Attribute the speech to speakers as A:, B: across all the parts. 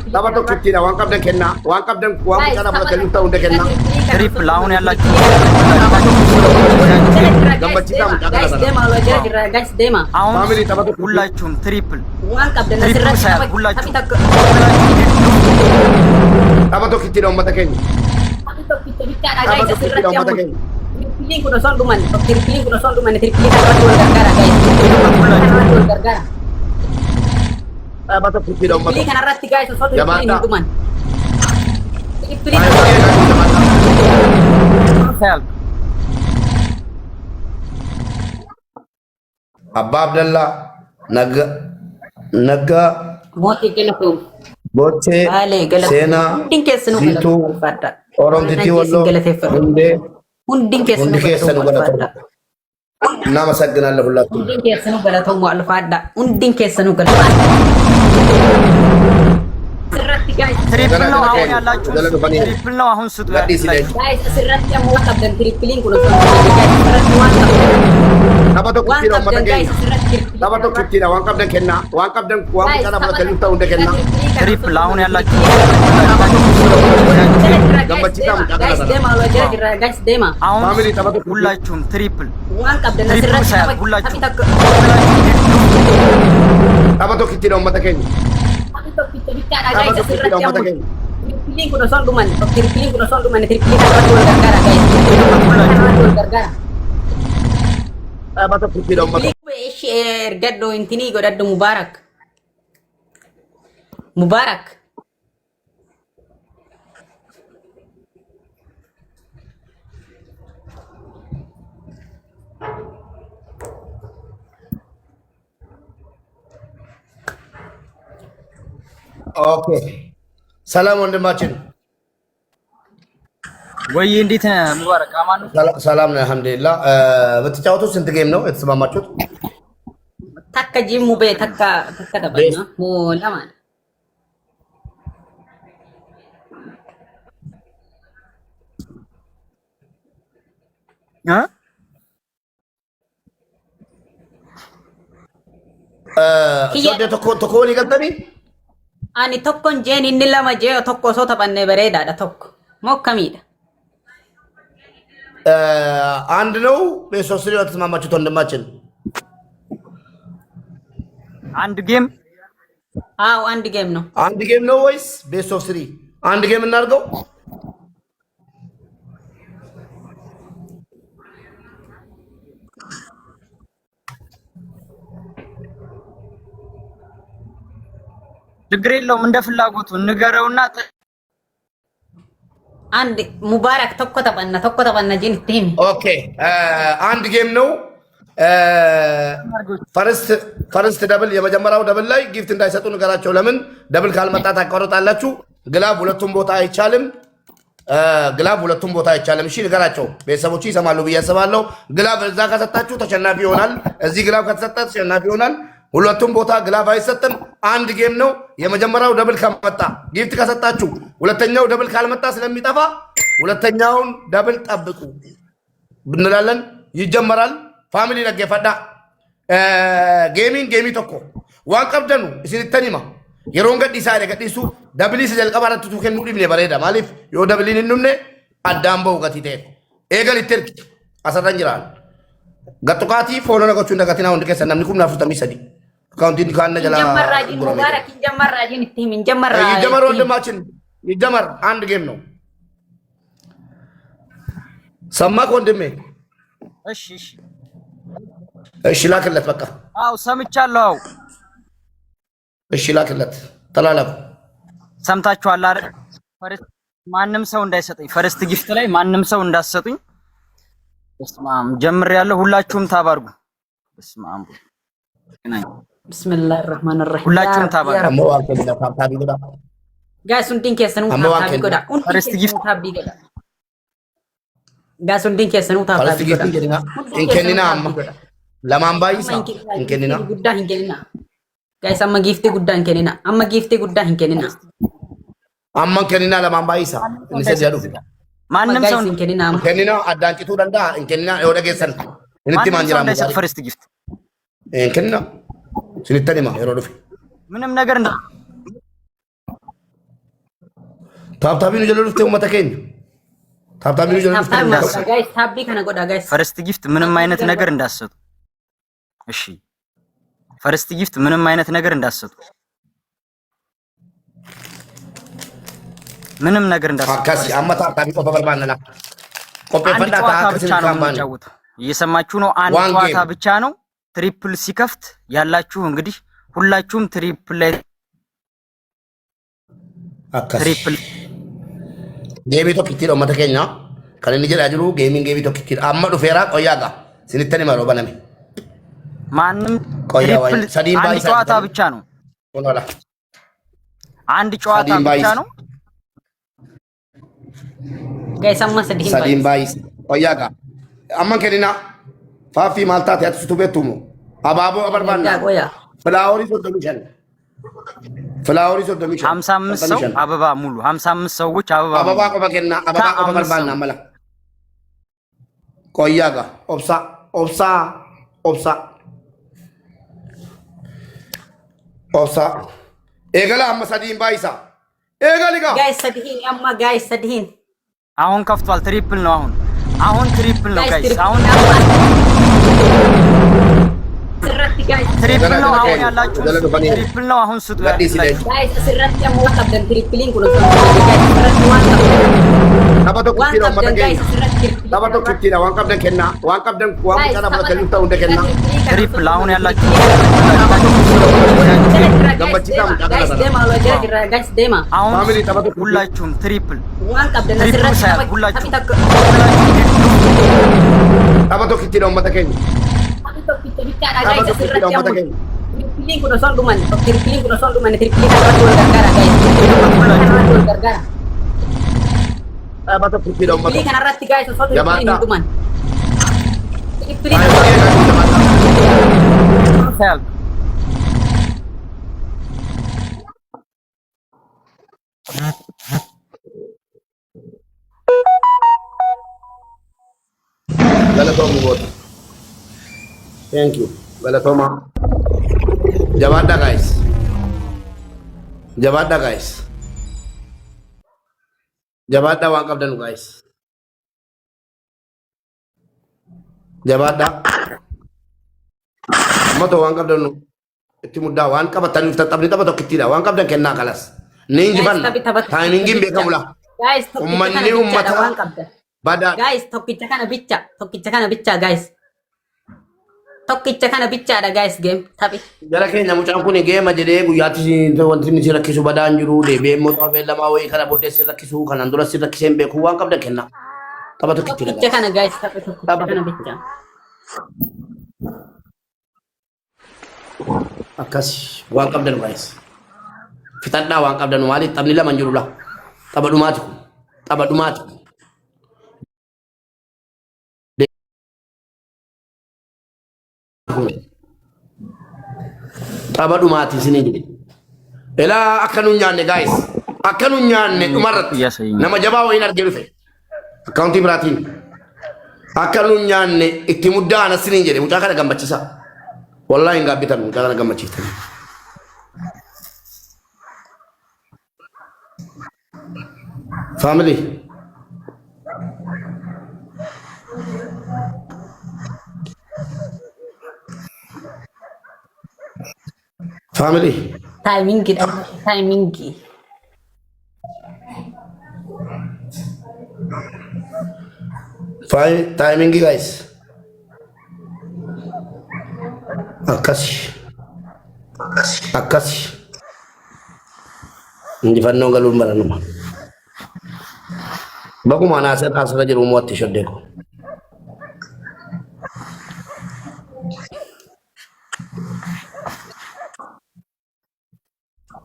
A: Tapos kiti na one cup dan kenna. One cup dan kuang cara pada kayu tahu dan kenna.
B: Triple lawan ያላችሁ
A: Gambar cita
C: guys dema lo aja guys dema
B: አሁን
A: family tapos
B: ሁላችሁም ትሪፕል
C: one cup dan
B: Triple
C: nasirrat
B: saya,
C: tapi
B: hullaችሁ
C: tak
A: tapos kiti na umat kenna.
C: tapi tak kita bicara
A: Tapos
C: guys
A: kiti
C: nasirrat
A: na
C: yang
A: umat kenna.
C: pilih kuda soal duman pilih kuda soal duman pilih kan gol gara-gara guys kan gol gara-gara
A: Tapos kiti na umat.
C: pilih kan arati guys soal pilih duman pilih
A: Ayo
B: help
A: Abba Abdallah naga
C: moti kena tu
A: boche
C: Bale, galat.
A: sena
C: Hunding keessa nu
A: Zitu,
C: galata.
A: Oromtiti wallo hunde
C: Hunding keessa nu
A: hundi keessa nu
C: galata.
A: galata. እናመሰግናለሁ ሁላችሁም።
C: Hunding keessa nu galata mu alfaadha. Hunding keessa nu galata. Sirratti guys.
B: ትሪፕል ነው አሁን ያላችሁ ትሪፕል ነው አሁን ስጡ
A: Gadhiis illee.
C: Guys sirratti ammoo waan qabdan trippiliin kun osoo hin guys sirratti waan qabdan.
A: Tapha tokko
C: Waan
A: ittiin uummata
C: qabdan guys
A: keenya.
C: sirratti
A: Tapha tokko ittiin waan qabdan kennaa. Waan qabdan waan cara pada kayu tahu dan kenna.
B: ትሪፕል አሁን ያላችሁ
C: guys dema lo aja jira guys dema
B: አሁን
A: family tapha tokko
B: ሁላችሁም ትሪፕል
C: waan qabdan
B: Triple
C: sirratti
B: saya,
C: tapi
B: hullaችሁ.
C: tak
A: tapha tokko ittiin uummata keenya.
C: tapi tak kita bicara
A: Tapha
C: guys
A: tokko ittiin
C: sirratti
A: uummata
C: ammoo
A: keenya.
C: pilih kuda soal duman pilih kuda soal duman pilih kan gol gara-gara guys kan gol gara-gara
A: Tapha tokko ittiin uummata.
C: pilih share gaddo intini godaddo mubarak mubarak
A: ኦኬ ሰላም ወንድማችን።
B: ወይ እንዴት ነህ ሙባረክ አማን ነው
A: ሰላም ነው አልሐምዱሊላህ። በተጫወቱት ስንት ጌም ነው የተስማማችሁት?
C: takka jimmu be takka tabanna mo laman
B: እ
A: ሶደ tokko ni galtani
C: ani tokkon jeen inni lama jee tokko osoo taphanne bareedaadha tokko moo akkamiidha
A: አንድ ነው በሶስት ነው የተስማማችሁት ወንድማችን?
B: አንድ ጌም
C: አዎ አንድ ጌም ነው
A: አንድ ጌም ነው ወይስ ቤስት ኦፍ 3? አንድ ጌም እናድርገው።
B: ችግር የለውም እንደ ፍላጎቱ ንገረውና
C: አንድ ሙባረክ tokko taphanna jeen itti himi
A: ኦኬ አንድ ጌም ነው። ፈርስት ደብል የመጀመሪያው ደብል ላይ ጊፍት እንዳይሰጡ ንገራቸው። ለምን ደብል ካልመጣ ታቋርጣላችሁ። ግላብ ሁለቱም ቦታ አይቻልም። ግላብ ሁለቱም ቦታ አይቻልም። እሺ ንገራቸው። ቤተሰቦቹ ይሰማሉ ብዬ አስባለሁ። ግላብ እዛ ከሰጣችሁ ተሸናፊ ይሆናል። እዚህ ግላብ ከተሰጠ ተሸናፊ ይሆናል። ሁለቱም ቦታ ግላብ አይሰጥም። አንድ ጌም ነው። የመጀመሪያው ደብል ከመጣ ጊፍት ከሰጣችሁ፣ ሁለተኛው ደብል ካልመጣ ስለሚጠፋ ሁለተኛውን ደብል ጠብቁ ብንላለን። ይጀመራል። ፋሚሊ ለገፈዳ ጌሚ ቶኮ ዋን ቀብደኑ እስንተኒማ የሮን ገዲሳ ገዲሱ ደብሊስ ጀልቀባራቱ ቱከኑ ዲብኔ በሬዳ ማሊፍ ዮ ደብሊን እንምነ አዳምበው ገቲቴ ኤገል ይተርክ አሰራን ጅራል ገጥቃቲ ፎሎ ነገቹ እንደገቲና ወንድ ከሰ namni kum nafu tamisadi አካውንቲን ካነ ጀላ
C: ጀመራጂን ሙባረክ ጀመራጂን itti himi
A: ይጀመር ወንድማችን ይጀመር። አንድ ጌም ነው። ሰማክ ወንድሜ?
B: እሺ እሺ
A: እሺ ላክለት በቃ።
B: አው ሰምቻለሁ።
A: እሺ ላክለት ተላላኩ።
B: ሰምታችኋል አይደል? ፈርስት ማንም ሰው እንዳይሰጠኝ ፈርስት ጊፍት ላይ ማንም ሰው እንዳትሰጡኝ። በስማም ጀምሬያለሁ። ሁላችሁም ታባርጉ። በስማም
C: bismillahir rahmanir rahim
B: ሁላችሁም ታባርጉ።
A: አሞዋል ከዲና ታብታቢ ጎዳ
C: guys hundin keessanuu taabbii godha
B: First gift.
C: taabbii godha guys hundin keessanuu
A: ፈርስት
C: taabbii
A: ጊፍት
C: godha
A: እንጀዲና እንከኒና አማ ለማንባይሳ እንከኒና
C: guddaa hin kennina guys amma giiftii guddaa hin kennina amma giiftii guddaa hin kennina
A: አማ እንከኒና ለማንባይሳ እንሰድ ያዱ
B: ማንም ሰው
C: hin kennina
A: እንከኒና አዳንቂቱ ደንዳ እንከኒና የወደገሰን እንት ማንጅራ
B: እንዳይሰጥ ፈርስት ጊፍት
A: እንከኒና ስንተኒማ የሮዱፍ
B: ምንም ነገር እንደ
A: ታብታቢኑ ጀለሉፍቴ ኡመተ ኬኛ ታብታቢኑ ጀለሉፍቴ
C: ጋይስ ታቢ ከነ ጎዳ ጋይስ
B: ፈርስት ጊፍት ምንም አይነት ነገር እንዳሰጡ። እሺ ፈርስት ጊፍት ምንም አይነት ነገር እንዳሰጡ። ምንም ነገር እንዳሰጡ።
A: አካሲ አመታ ታቢ ቆፈ በርባነላ ቆፈ ፈንዳ
B: ብቻ ነው የምንጫወተው። እየሰማችሁ ነው። አንድ ጨዋታ ብቻ ነው። ትሪፕል ሲከፍት ያላችሁ እንግዲህ ሁላችሁም ትሪፕል ላይ ትሪፕል
A: ጌሚ ቶኪቲ ነው መተከኛ ከነኒ ጀራ ጅሩ ጌሚንግ ጌሚ ቶኪቲ አመዱ ፌራ ቆያጋ ሲንተኒ ማሮ በነሚ
B: ማንም ትሪፕል አንድ ጨዋታ ብቻ ነው። አንድ ጨዋታ ብቻ ነው።
C: ጋይስ አማ
A: ሰዲን ባይስ ቆያጋ አማን ከዲና ፋፊ ማልታት ያትሱቱ ቤቱሙ አባቦ አበርባና
C: ቆያ
A: ፍላወሪ ሶዶሚሻል ፍላወሪ ሶዶሚሻል
B: 55 ሰው አበባ ሙሉ 55 ሰዎች አበባ
A: ቆበከና አበባ ቆበርባና አመላ ቆያጋ ኦብሳ ኤገላ አማ ሰዲን ባይሳ ኤገሊጋ
C: ጋይስ ሰዲን አማ ጋይስ ሰዲን
B: አሁን ከፍቷል። ትሪፕል ነው። አሁን ትሪፕል ነው ጋይስ። አሁን ትሪፕል ነው። አሁን ያላችሁ ትሪፕል ነው። አሁን ስጡ
C: ጋይስ ስረት ደግሞ ወጣብን ትሪፕሊንግ ነው።
B: ትሪፕል አሁን ያላችሁ አሁን ሁላችሁም ትሪፕል ሁላችሁም
A: Thank you. Balatoma. Jabada guys. Jabada wangkap dan guys. Jabada. Moto wangkap dan itu mudah wangkap tadi tetap di tempat kita wangkap dan kena kalas. Ninjiban. Timingin beka mula.
C: Guys,
A: ummanni ummata bada.
C: Guys, tokkicha kana bicha guys. Tokkicha kana bicha ada guys game tapi
A: jala kenya mucaan kun game jede guyyaati wanti ni rakkisu badaan jiru deebe moto be lama way kana bodde si rakkisu kana ndura si rakkisen be ku wan qabda kenna tabatu
C: tokkicha kana guys tapi tokkicha kana bicha
A: akas wan qabda guys fitadda wan qabda no mali tabni lama jiru la tabadumati Tabadu mati sini jadi. Ela akanu nyanne guys. Akanu nyanne umarat. Nama jabawa inar jerufe. Akaunti beratin. Akanu nyanne itti muddana sini jadi. Mucaka ada gambar cisa. Wallahi enggak bitan. Mucaka ada gambar cisa. Family. Family.
C: Timing.
A: Fine timing guys. Akasi. Hindi fanno galun barano. Bago mana asal aja rumah t-shirt deko.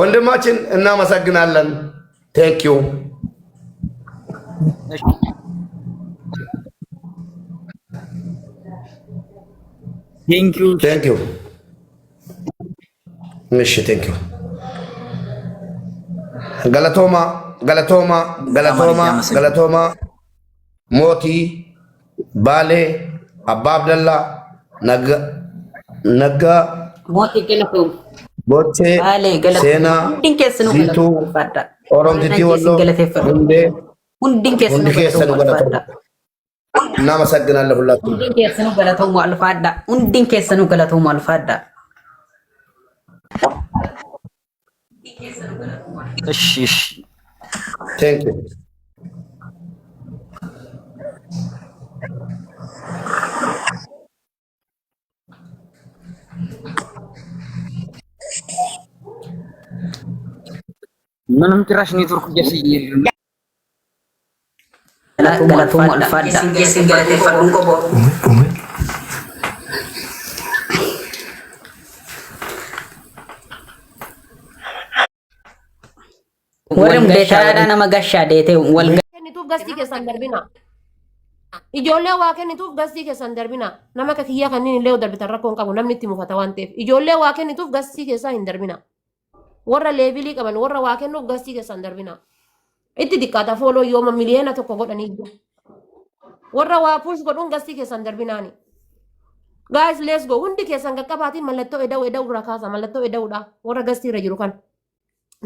A: ወንድማችን እናመሰግናለን። ቴንክ ዩ ቴንክ ዩ እሺ ቴንክ ዩ ገለቶማ ሞቲ ባሌ አባ አብደላ ነጋ
C: ሞቲ
A: Boche,
C: Bale
A: Sena,
C: hundin keessanuu
A: Zitu,
C: galateeffadha.
A: Oromtiti Wallo,
C: galateeffadhu. Hundin keessanuu
A: hundi keessanu
C: galateeffadha.
A: እናመሰግናለሁ ሁላችሁም።
C: Hundin keessanuu galatoomuu alfaadha. Hundin keessanuu galatoomuu alfaadha.
B: እሺ እሺ
A: ቴንክ ዩ
B: ምንም ጭራሽ ኔትወርክ እየሰየለ
C: Galatoomuu alfaadha. Geessin galateeffadhuun qobo. Warri beekaraadhaa nama gashaa deetee wal
D: kennituuf gastii keessan darbina. Ijoollee waa kennituuf gastii keessan darbina. Nama akka kiyyaa kanneen illee darbitan rakkoon qabu namni itti mufata waan ta'eef. Ijoollee waa kennituuf gastii keessaa hin darbina. Warra leebilii qaban warra waa kennuuf gastii keessan darbina. Itti xiqqaata fooloo yooma miliyoona tokko godhanii jiru. Warra waa push godhuun gastii keessan darbinaani. Guys, let's go. Hundi keessan qaqqabaatiin mallattoo eda'u irraa kaasa. Mallattoo eda'uudha. Warra gastii irra jiru kan.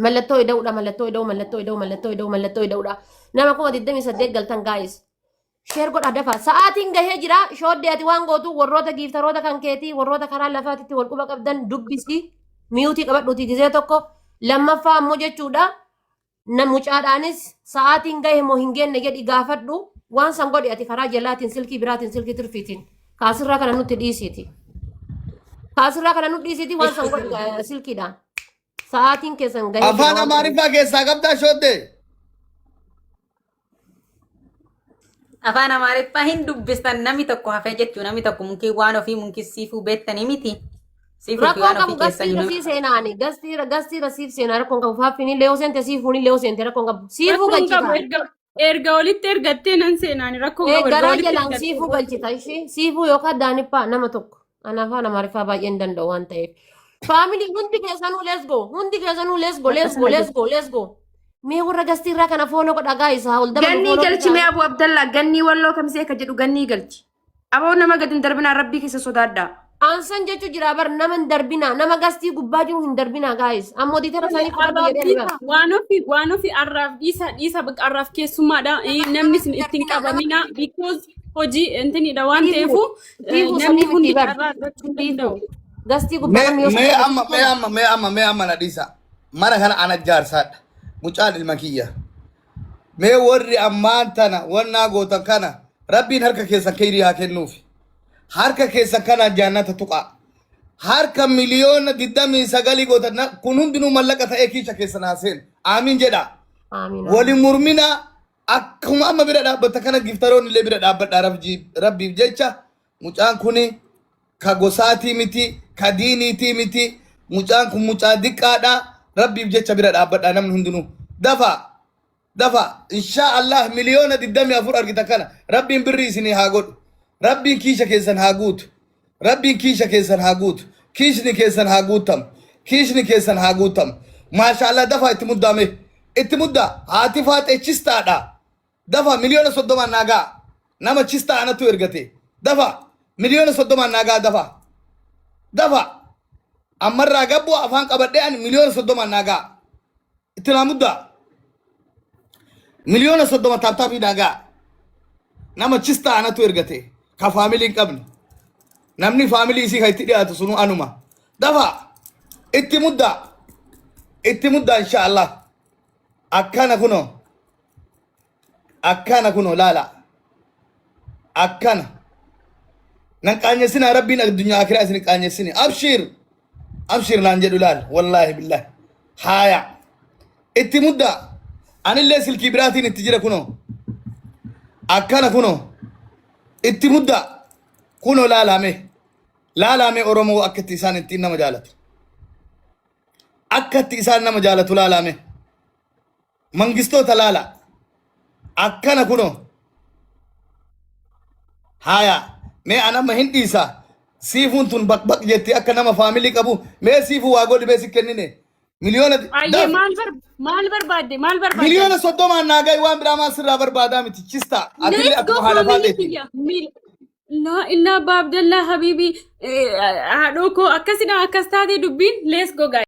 D: Mallattoo eda'uudha. Mallattoo eda'uudha. Nama kuma 28 galtan guys. Share godha dafa. Sa'aatiin gahee jira. Shooddee ati waan gootu warroota giiftaroota kan keetii warroota karaa lafaatitti wal quba qabdan dubbisi. Miyuutii qabadhuutii gizee tokko. Lammaffaa ammoo jechuudha. Mucaadhaanis sa'aatiin gahee moo hin geenne jedhi gaafadhu. Waan san godhi ati karaa jalaatiin silkii biraatiin silkii tirfiitiin. Kaasirraa kana nutti dhiisiiti. Kaasirraa kana nutti dhiisiiti waan san godhi silkiidhaan. Sa'aatiin keessan gahee.
A: afaan amaariffaa keessaa qabdaa shooddee
C: Afaan Amaariffaa hin dubbistan namni tokko hafee jechuu namni tokko munkii waan ofii munkii siifuu beektanii miti. Siifuu
D: Rakkoon
C: waan
D: qabu
C: ofii keessan
D: gastiira sii seenaani. Gastiira siif seenaa rakkoon qabu. Faaffini lee'oo seente siifuuni lee'oo seente rakkoon qabu. Siifuu galchita.
E: Erga walitti ergattee nan seenaani rakkoon qabu.
D: Garaa jalaan siifuu galchita ishee. Siifuu yookaan daanippaa nama tokko. Ana afaan Amaariffaa baay'ee hin danda'u waan ta'eef. Faamilii hundi keessanuu let's go. Hundi keessanuu let's go. Mee warra gastiirraa kana fooloo godha gaayis haa ol dabala.
F: Gannii galchi mee Abu Abdallaa gannii walloo kamsee akka jedhu gannii galchi. Aboo nama gadi hin darbinaa rabbii keessa sodaadhaa.
D: Aansan jechuun jira bar nama hin darbina nama gastii gubbaa jiru hin darbina gaayis. Ammoo diitara isaanii qabatu jedhee bara.
E: Waan ofii arraaf dhiisa arraaf keessummaadha. Namni isin ittiin qabamina because hojii intinidha waan ta'eefu namni hundi arraa argachuu hin danda'u.
D: Gastii gubbaa
A: mee amma na dhiisa mana kana ana jaarsaadha mucaan ilma kiyya mee warri ammaan tana wannaa gootan kana rabbiin harka keessan kayrii haa kennuufi harka keessan kana jaannata tuqaa harka miliyoona 29 gootan kun hundinuu mallaqa ta'ee kiisha keessan haa seenu aamiin jedha waliin murmina akkuma amma bira dhaabbata kana giftaroonni illee bira dhaabbadha rabbiif jecha mucaan kuni ka gosaatii miti ka diiniitii miti mucaan kun mucaa diqqaadha rabbiif jecha bira dhaabbadha namni hundinuu dafa insha Allah miliyoona 24 argita kana rabbiin birri isinii haa godhu rabbiin kiisha keessan haa guutu rabbiin kiisha keessan haa guutu kiishni keessan haa guutam maasha Allah dafa itti muddaa haati faaxee chistaadha dafa miliyoona 30 naagaa nama chistaa anatu ergate dafa miliyoona 30 naagaa dafa ammarraa gabbu afaan qabadhee ani miliyoona 30 naagaa itti naa muddaa miliyoona 30 taaptaapii naagaa nama chistaa anatu ergate ka faamilii hin qabne namni faamilii isii ka itti dhiyaatu sunu anuma dafa itti muddaa insha Allah akkana kuno laala akkana nan qaanyesina rabbiin addunyaa akiraa isin qaanyesini abshir naan jedhu laal wallaahi billahi haaya itti mudda anillee silkii biraatiin itti jira kuno akkana kuno itti mudda kuno laalame oromoo akkatti isaan ittiin nama jaalatu akkatti isaan nama jaalatu laalame mangistoota laala akkana kuno haaya mee anama hin dhiisa siifuun tun baq jetti akka nama faamilii qabu mee siifuu waa godhi bee si kennine miliyoona
E: maal barbaadde
A: miliyoona 30 naagai waan biraa maa sirraa barbaadaa miti chista atillee akkuma haala faateetti
E: la illa Abu Abdallaa habibi haadhoo koo akkasidha akkas taate dubbiin let's go guys.